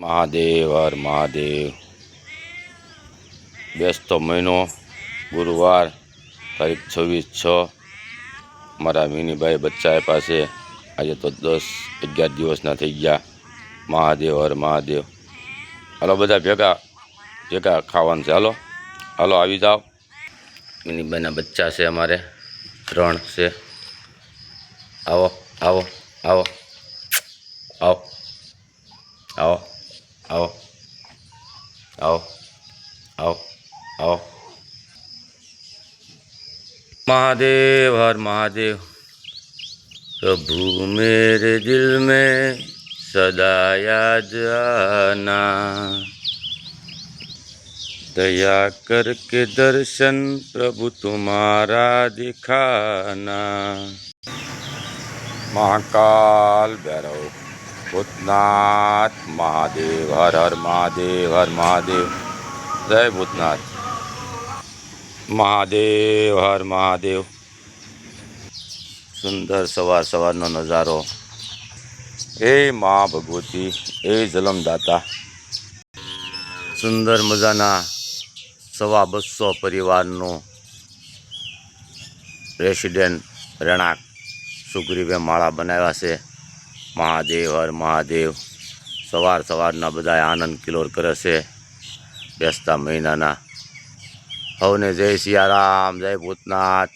મહાદેવ હર મહાદેવ। બેસતો મહિનો ગુરુવાર તારીખ 26/6। મારા મિનીભાઈ બચ્ચા આપ્યા છે। આજે તો 10-11 દિવસના થઈ ગયા। મહાદેવ હર મહાદેવ। હાલો બધા ભેગા ખાવાનું છે। હાલો હાલો આવી જાઓ। મિનીભાઈના બચ્ચા છે, અમારે 3 છે। આવો આવો આવો આવો આવો આવો આવો आओ आओ। महादेव हर महादेव। प्रभु मेरे दिल में सदा याद आना। दया करके दर्शन प्रभु तुम्हारा दिखाना। महाकाल भैरव भूतनाथ महादेव हर हर महादेव हर महादेव। जय भूतनाथ। महादेव हर महादेव। सुंदर सवार सवारનો નજારો। એ મા ભગવતી એ જલમદાતા। સુંદર મજાના 250 પરિવારનું રેસિડેન્ટ રહેણાંક સુગ્રીવે માળા બનાવ્યા છે। મહાદેવ હર મહાદેવ। સવારના બધા આનંદ કિલોર કરે છે બેસતા મહિનાના। હવને જય સિયારામ, જય ભૂતનાથ।